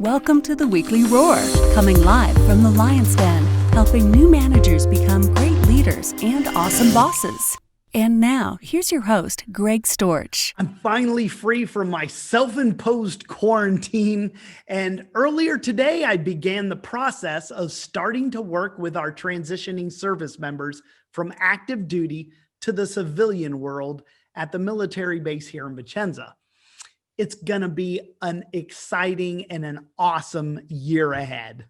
Welcome to the Weekly Roar, coming live from the Lion's Den, helping new managers become great leaders and awesome bosses. And now, here's your host, Greg Storch. I'm finally free from my self-imposed quarantine, and earlier today, I began the process of starting to work with our transitioning service members from active duty to the civilian world at the military base here in Vicenza. It's gonna be an exciting and an awesome year ahead.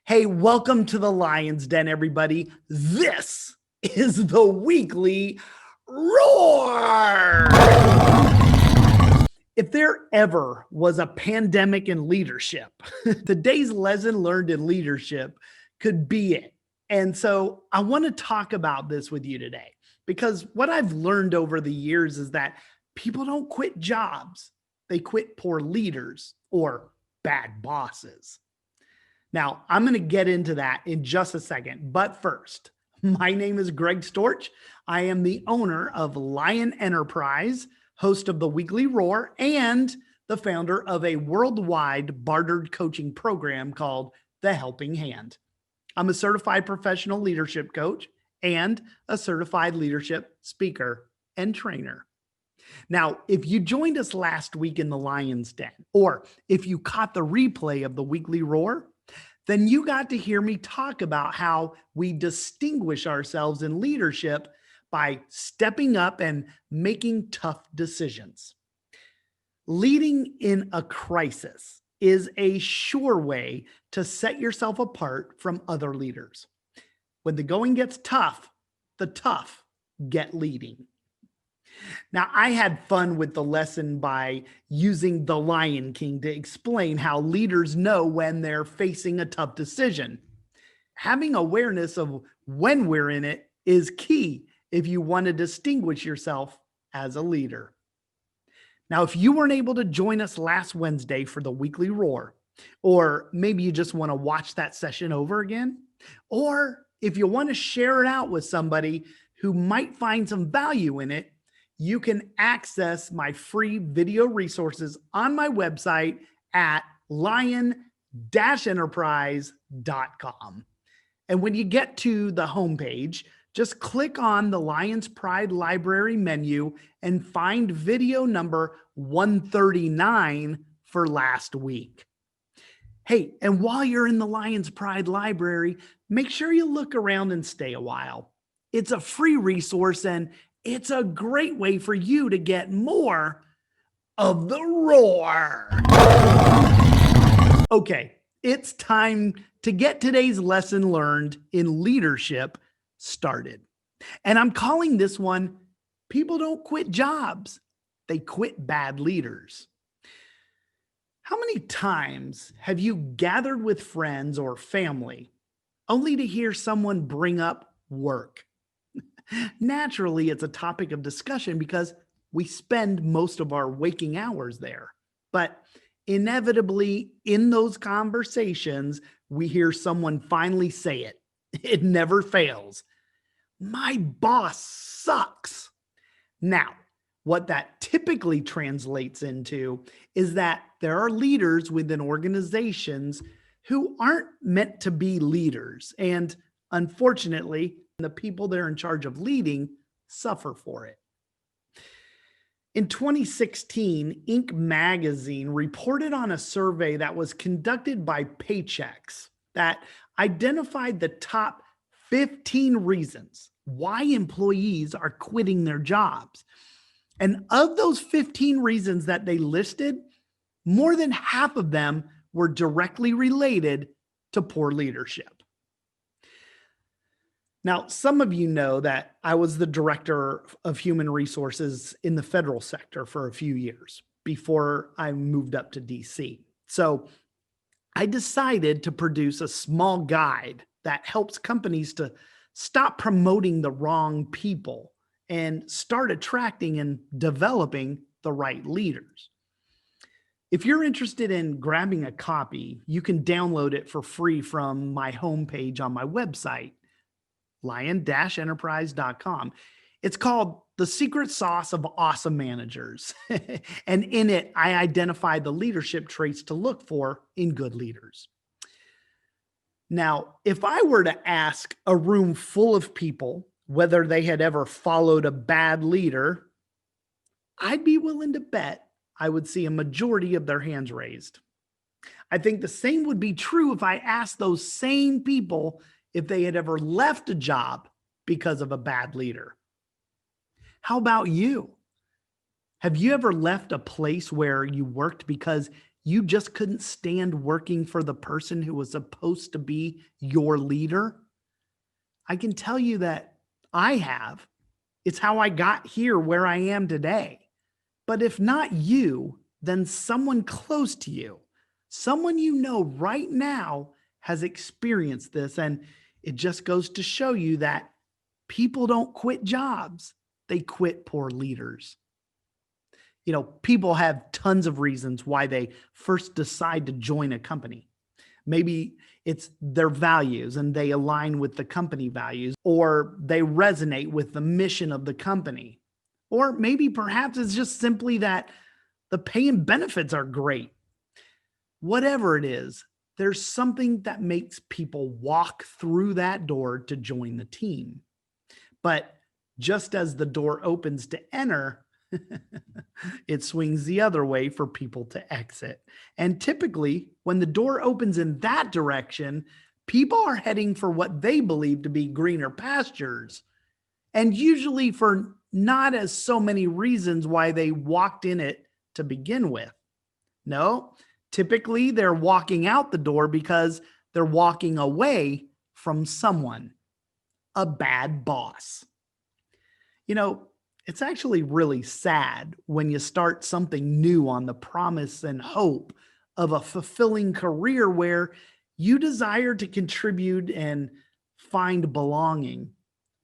Hey, welcome to the Lion's Den, everybody. This is the Weekly Roar. If there ever was a pandemic in leadership, today's lesson learned in leadership could be it. And so I want to talk about this with you today, because what I've learned over the years is that people don't quit jobs. They quit poor leaders or bad bosses. Now, I'm going to get into that in just a second. But first, my name is Greg Storch. I am the owner of Lion Enterprise, host of the Weekly Roar, and the founder of a worldwide bartered coaching program called The Helping Hand. I'm a certified professional leadership coach and a certified leadership speaker and trainer. Now, if you joined us last week in the Lion's Den, or if you caught the replay of the Weekly Roar, then you got to hear me talk about how we distinguish ourselves in leadership by stepping up and making tough decisions. Leading in a crisis is a sure way to set yourself apart from other leaders. When the going gets tough, the tough get leading. Now, I had fun with the lesson by using the Lion King to explain how leaders know when they're facing a tough decision. Having awareness of when we're in it is key if you want to distinguish yourself as a leader. Now, if you weren't able to join us last Wednesday for the Weekly Roar, or maybe you just want to watch that session over again, or if you want to share it out with somebody who might find some value in it, you can access my free video resources on my website at lion-enterprise.com. And when you get to the homepage, just click on the Lion's Pride Library menu and find video number 139 for last week. Hey, and while you're in the Lion's Pride Library, make sure you look around and stay a while. It's a free resource, and it's a great way for you to get more of the roar. Okay, it's time to get today's lesson learned in leadership started. And I'm calling this one, People Don't Quit Jobs, They Quit Bad Leaders. How many times have you gathered with friends or family only to hear someone bring up work? Naturally, it's a topic of discussion because we spend most of our waking hours there. But inevitably, in those conversations, we hear someone finally say it. It never fails. My boss sucks. Now, what that typically translates into is that there are leaders within organizations who aren't meant to be leaders. And unfortunately, the people they're in charge of leading suffer for it. In 2016, Inc. magazine reported on a survey that was conducted by Paychex that identified the top 15 reasons why employees are quitting their jobs. And of those 15 reasons that they listed, more than half of them were directly related to poor leadership. Now, some of you know that I was the director of human resources in the federal sector for a few years before I moved up to DC. So I decided to produce a small guide that helps companies to stop promoting the wrong people and start attracting and developing the right leaders. If you're interested in grabbing a copy, you can download it for free from my homepage on my website, lion-enterprise.com. It's called The Secret Sauce of Awesome Managers. And in it, I identify the leadership traits to look for in good leaders. Now, if I were to ask a room full of people whether they had ever followed a bad leader, I'd be willing to bet I would see a majority of their hands raised. I think the same would be true if I asked those same people if they had ever left a job because of a bad leader. How about you? Have you ever left a place where you worked because you just couldn't stand working for the person who was supposed to be your leader? I can tell you that I have. It's how I got here where I am today. But if not you, then someone close to you, someone you know right now has experienced this. And it just goes to show you that people don't quit jobs. They quit poor leaders. People have tons of reasons why they first decide to join a company. Maybe it's their values and they align with the company values, or they resonate with the mission of the company. Or maybe perhaps it's just simply that the pay and benefits are great. Whatever it is, there's something that makes people walk through that door to join the team. But just as the door opens to enter, it swings the other way for people to exit. And typically, when the door opens in that direction, people are heading for what they believe to be greener pastures. And usually for not as so many reasons why they walked in it to begin with. No, typically they're walking out the door because they're walking away from someone, a bad boss. It's actually really sad when you start something new on the promise and hope of a fulfilling career where you desire to contribute and find belonging,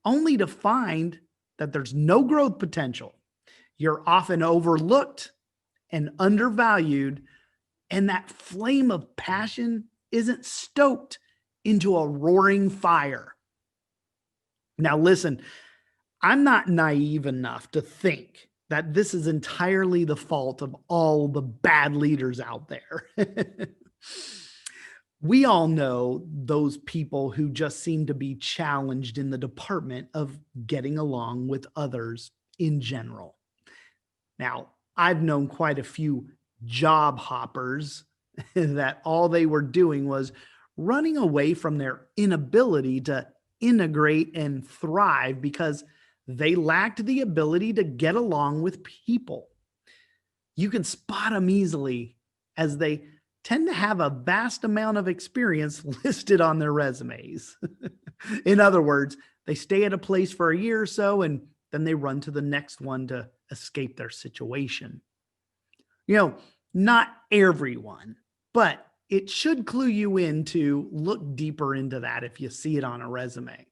only to find that there's no growth potential. You're often overlooked and undervalued, and that flame of passion isn't stoked into a roaring fire. Now, listen, I'm not naive enough to think that this is entirely the fault of all the bad leaders out there. We all know those people who just seem to be challenged in the department of getting along with others in general. Now, I've known quite a few job hoppers that all they were doing was running away from their inability to integrate and thrive because they lacked the ability to get along with people. You can spot them easily as they tend to have a vast amount of experience listed on their resumes. In other words, they stay at a place for a year or so and then they run to the next one to escape their situation. Not everyone, but it should clue you in to look deeper into that if you see it on a resume.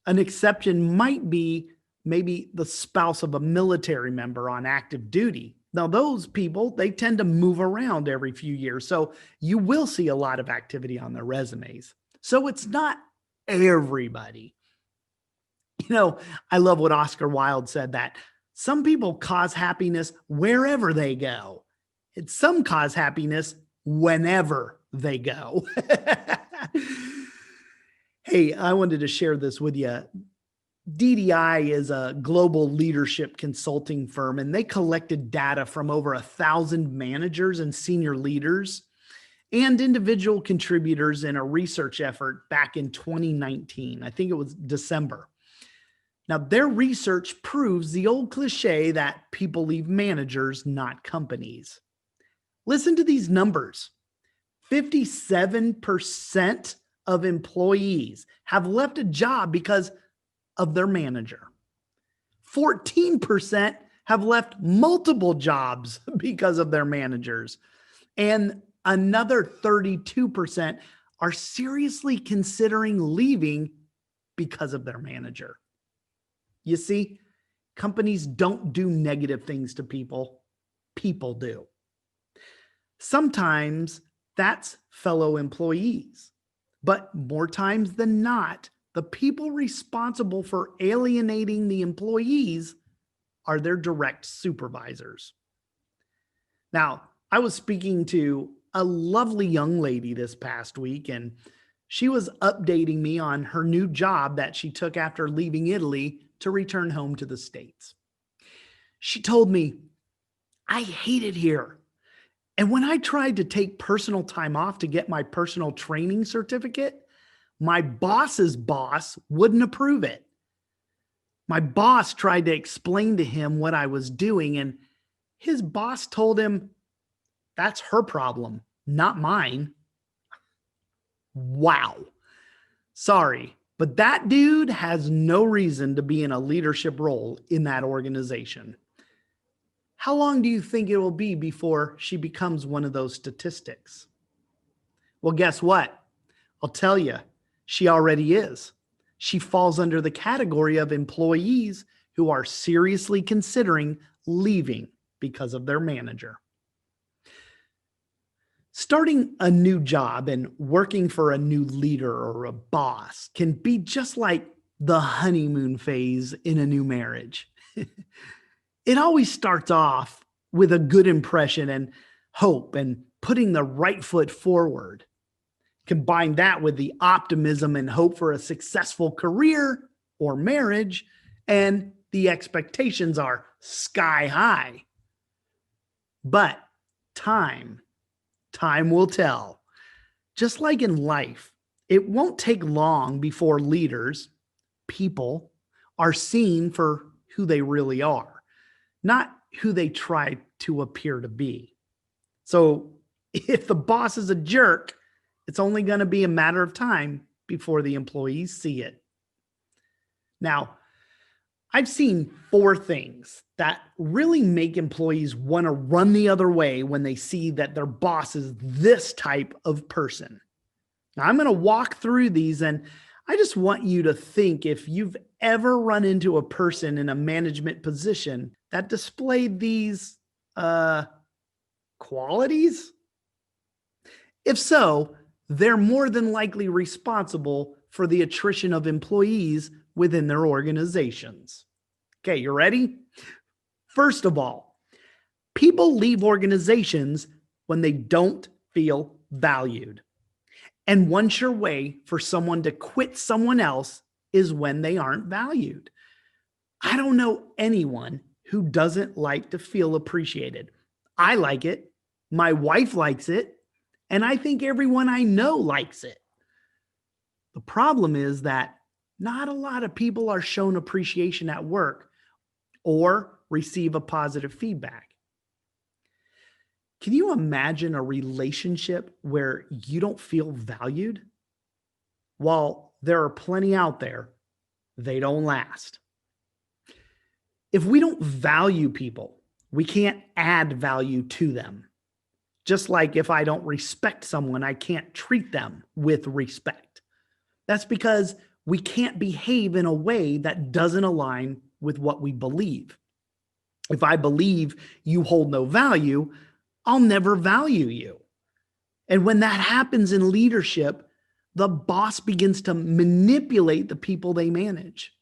An exception might be maybe the spouse of a military member on active duty. Now, those people, they tend to move around every few years, so you will see a lot of activity on their resumes. So it's not everybody. I love what Oscar Wilde said, that some people cause happiness wherever they go, and some cause happiness whenever they go. Hey, I wanted to share this with you. DDI is a global leadership consulting firm, and they collected data from over 1,000 managers and senior leaders and individual contributors in a research effort back in 2019. I think it was December. Now, their research proves the old cliche that people leave managers, not companies. Listen to these numbers. 57% of employees have left a job because of their manager. 14% have left multiple jobs because of their managers. And another 32% are seriously considering leaving because of their manager. You see, companies don't do negative things to people. People do. Sometimes that's fellow employees, but more times than not, The people responsible for alienating the employees are their direct supervisors. Now, I was speaking to a lovely young lady this past week, and she was updating me on her new job that she took after leaving Italy to return home to the States. She told me, "I hate it here. And when I tried to take personal time off to get my personal training certificate, my boss's boss wouldn't approve it. My boss tried to explain to him what I was doing, and his boss told him, 'That's her problem, not mine.'" Wow. Sorry, but that dude has no reason to be in a leadership role in that organization. How long do you think it will be before she becomes one of those statistics? Well, guess what? I'll tell you, she already is. She falls under the category of employees who are seriously considering leaving because of their manager. Starting a new job and working for a new leader or a boss can be just like the honeymoon phase in a new marriage. It always starts off with a good impression and hope and putting the right foot forward. Combine that with the optimism and hope for a successful career or marriage, and the expectations are sky high. But time will tell. Just like in life, it won't take long before leaders, people, are seen for who they really are, not who they try to appear to be. So if the boss is a jerk, it's only going to be a matter of time before the employees see it. Now, I've seen 4 things that really make employees want to run the other way when they see that their boss is this type of person. Now, I'm going to walk through these, and I just want you to think if you've ever run into a person in a management position that displayed these qualities. If so, they're more than likely responsible for the attrition of employees within their organizations. Okay, you ready? First of all, people leave organizations when they don't feel valued. And one sure way for someone to quit someone else is when they aren't valued. I don't know anyone who doesn't like to feel appreciated. I like it. My wife likes it. And I think everyone I know likes it. The problem is that not a lot of people are shown appreciation at work or receive a positive feedback. Can you imagine a relationship where you don't feel valued? While there are plenty out there, they don't last. If we don't value people, we can't add value to them. Just like if I don't respect someone, I can't treat them with respect. That's because we can't behave in a way that doesn't align with what we believe. If I believe you hold no value, I'll never value you. And when that happens in leadership, the boss begins to manipulate the people they manage.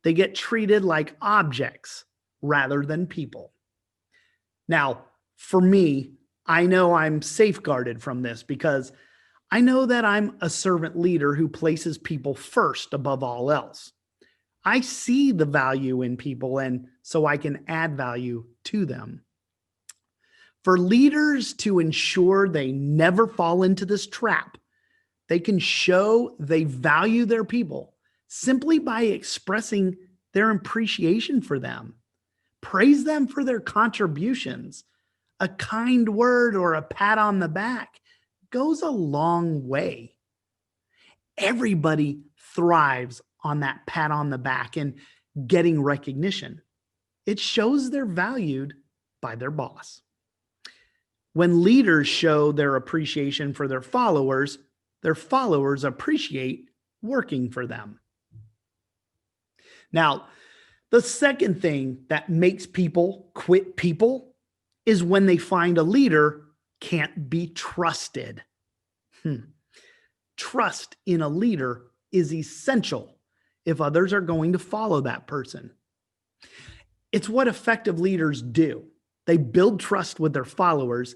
They get treated like objects rather than people. Now, for me, I know I'm safeguarded from this because I know that I'm a servant leader who places people first above all else. I see the value in people, and so I can add value to them. For leaders to ensure they never fall into this trap, they can show they value their people simply by expressing their appreciation for them. Praise them for their contributions. A kind word or a pat on the back goes a long way. Everybody thrives on that pat on the back and getting recognition. It shows they're valued by their boss. When leaders show their appreciation for their followers appreciate working for them. Now, the second thing that makes people quit people is when they find a leader can't be trusted. Trust in a leader is essential if others are going to follow that person. It's what effective leaders do. They build trust with their followers,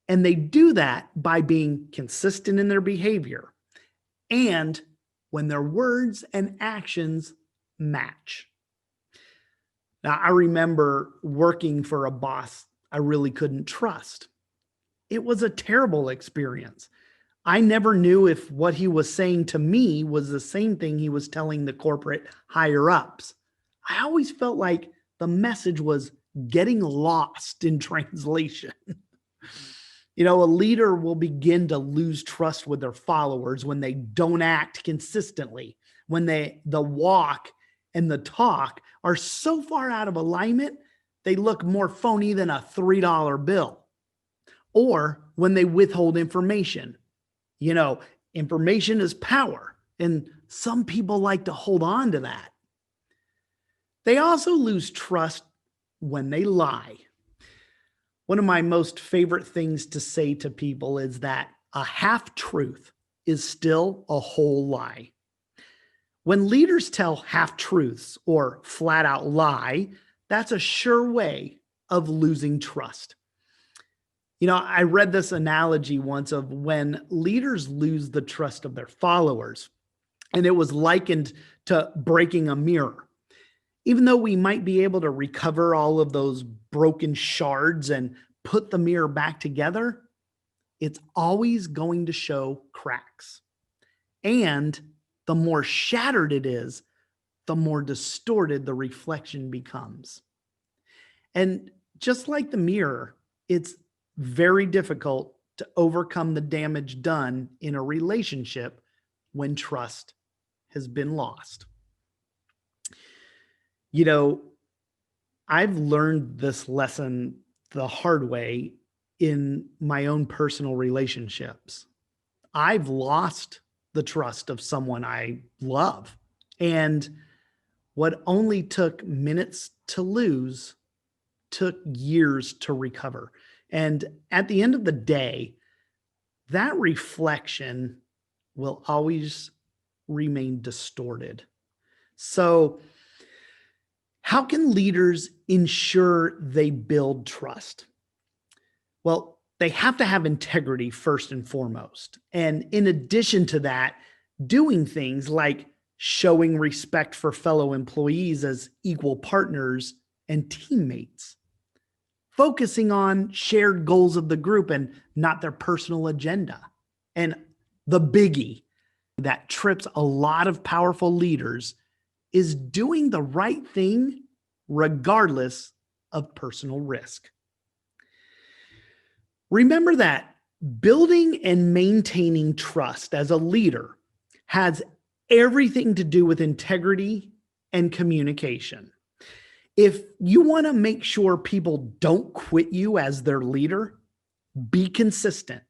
and they do that by being consistent in their behavior and when their words and actions match. Now, I remember working for a boss I really couldn't trust. It was a terrible experience. I never knew if what he was saying to me was the same thing he was telling the corporate higher ups. I always felt like the message was getting lost in translation. A leader will begin to lose trust with their followers when they don't act consistently, when the walk and the talk are so far out of alignment, they look more phony than a $3 bill. Or when they withhold information. Information is power, and some people like to hold on to that. They also lose trust when they lie. One of my most favorite things to say to people is that a half truth is still a whole lie. When leaders tell half truths or flat out lie, that's a sure way of losing trust. I read this analogy once of when leaders lose the trust of their followers, and it was likened to breaking a mirror. Even though we might be able to recover all of those broken shards and put the mirror back together, it's always going to show cracks. And the more shattered it is, the more distorted the reflection becomes. And just like the mirror, it's very difficult to overcome the damage done in a relationship when trust has been lost. I've learned this lesson the hard way in my own personal relationships. I've lost the trust of someone I love, and what only took minutes to lose took years to recover. And at the end of the day, that reflection will always remain distorted. So, how can leaders ensure they build trust? Well, they have to have integrity first and foremost. And in addition to that, doing things like showing respect for fellow employees as equal partners and teammates. Focusing on shared goals of the group and not their personal agenda. And the biggie that trips a lot of powerful leaders is doing the right thing regardless of personal risk. Remember that building and maintaining trust as a leader has everything to do with integrity and communication. If you want to make sure people don't quit you as their leader, be consistent,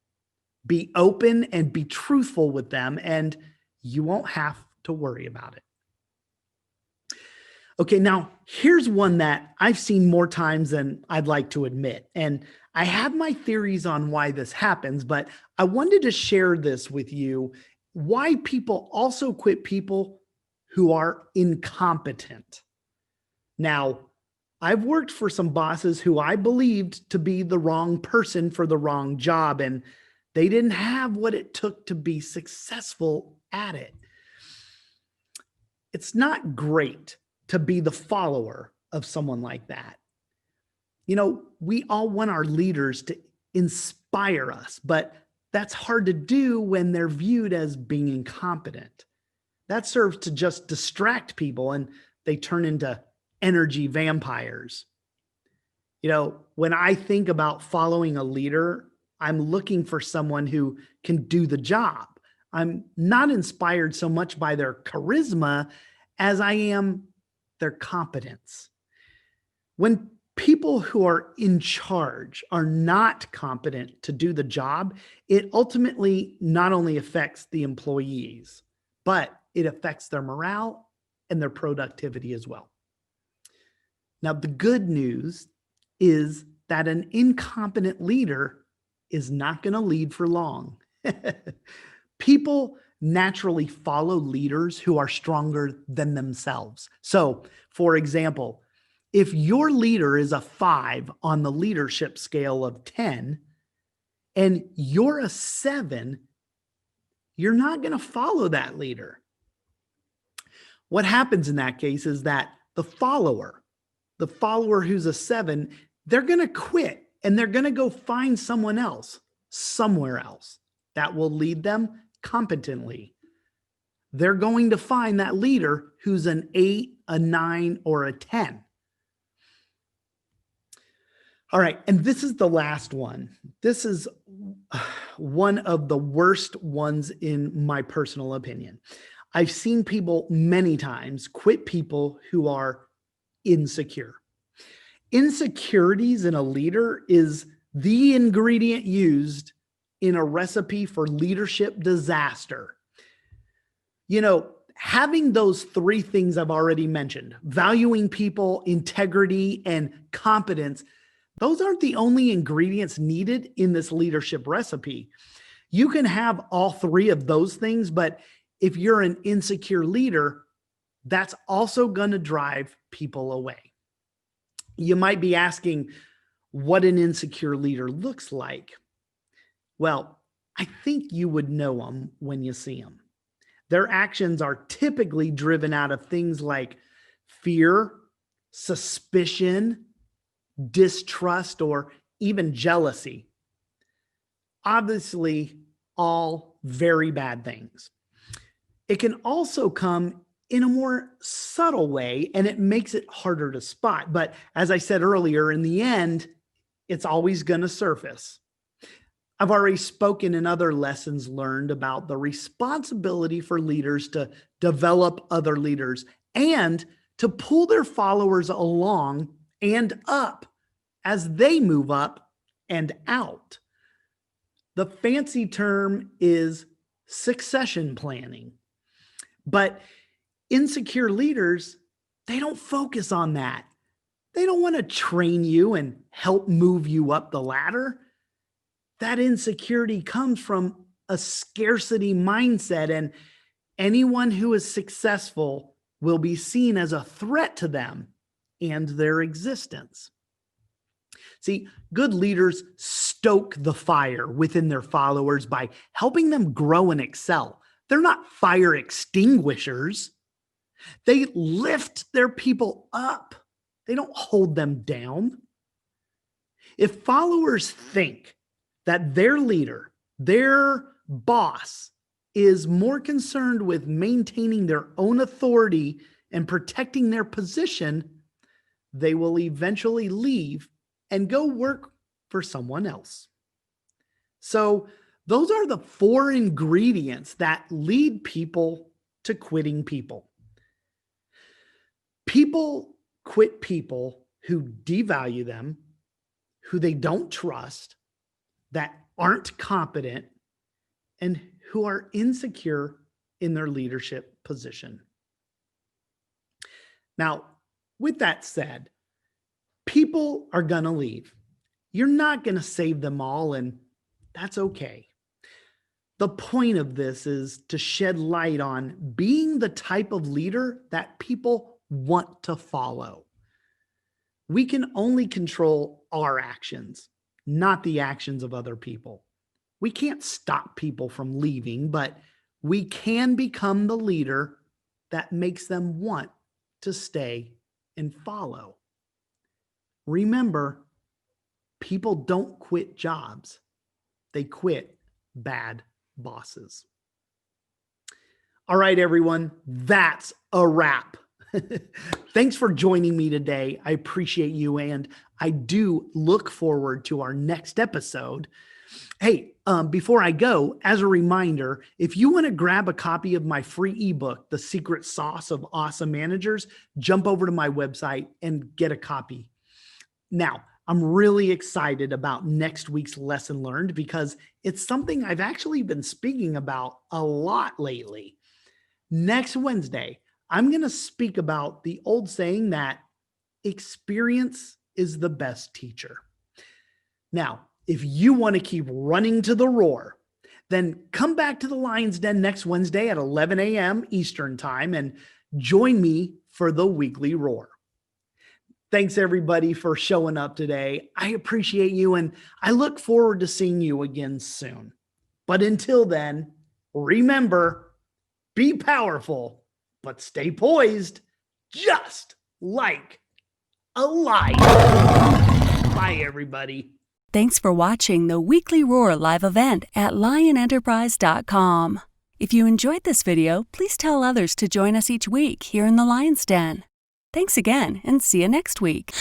be open, and be truthful with them, and you won't have to worry about it. Okay, now here's one that I've seen more times than I'd like to admit. And I have my theories on why this happens, but I wanted to share this with you, why people also quit people who are incompetent. Now, I've worked for some bosses who I believed to be the wrong person for the wrong job, and they didn't have what it took to be successful at it. It's not great to be the follower of someone like that. We all want our leaders to inspire us, but that's hard to do when they're viewed as being incompetent. That serves to just distract people and they turn into energy vampires. When I think about following a leader, I'm looking for someone who can do the job. I'm not inspired so much by their charisma as I am their competence. When people who are in charge are not competent to do the job, it ultimately not only affects the employees, but it affects their morale and their productivity as well. Now, the good news is that an incompetent leader is not going to lead for long. People naturally follow leaders who are stronger than themselves. So, for example, if your leader is a 5 on the leadership scale of 10 and you're a 7, you're not going to follow that leader. What happens in that case is that the follower who's a 7, they're going to quit and they're going to go find someone else somewhere else that will lead them competently. They're going to find that leader who's an 8, a 9, or a 10. All right, and this is the last one. This is one of the worst ones in my personal opinion. I've seen people many times quit people who are insecure. Insecurities in a leader is the ingredient used in a recipe for leadership disaster. You know, having those 3 things I've already mentioned, valuing people, integrity, and competence, those aren't the only ingredients needed in this leadership recipe. You can have all 3 of those things, but if you're an insecure leader, that's also going to drive people away. You might be asking what an insecure leader looks like. Well, I think you would know them when you see them. Their actions are typically driven out of things like fear, suspicion, distrust, or even jealousy. Obviously, all very bad things. It can also come in a more subtle way, and it makes it harder to spot. But as I said earlier, in the end, it's always going to surface. I've already spoken in other lessons learned about the responsibility for leaders to develop other leaders and to pull their followers along and up as they move up and out. The fancy term is succession planning. But insecure leaders, they don't focus on that. They don't want to train you and help move you up the ladder. That insecurity comes from a scarcity mindset, and anyone who is successful will be seen as a threat to them and their existence. See, good leaders stoke the fire within their followers by helping them grow and excel. They're not fire extinguishers. They lift their people up. They don't hold them down. If followers think that their leader, their boss, is more concerned with maintaining their own authority and protecting their position, they will eventually leave and go work for someone else. So, those are the 4 ingredients that lead people to quitting people. People quit people who devalue them, who they don't trust, that aren't competent, and who are insecure in their leadership position. Now, with that said, people are going to leave. You're not going to save them all, and that's okay. The point of this is to shed light on being the type of leader that people want to follow. We can only control our actions, not the actions of other people. We can't stop people from leaving, but we can become the leader that makes them want to stay and follow. Remember, people don't quit jobs. They quit bad bosses. All right, everyone, that's a wrap. Thanks for joining me today. I appreciate you, and I do look forward to our next episode. Hey, before I go, as a reminder, if you want to grab a copy of my free ebook, The Secret Sauce of Awesome Managers, jump over to my website and get a copy. Now, I'm really excited about next week's lesson learned because it's something I've actually been speaking about a lot lately. Next Wednesday, I'm going to speak about the old saying that experience is the best teacher. Now, if you want to keep running to the roar, then come back to the Lion's Den next Wednesday at 11 a.m. Eastern Time and join me for the weekly roar. Thanks everybody for showing up today. I appreciate you and I look forward to seeing you again soon. But until then, remember, be powerful, but stay poised, just like a lion. Bye, everybody. Thanks for watching the Weekly Roar live event at lionenterprise.com. If you enjoyed this video, please tell others to join us each week here in the Lion's Den. Thanks again, and see you next week.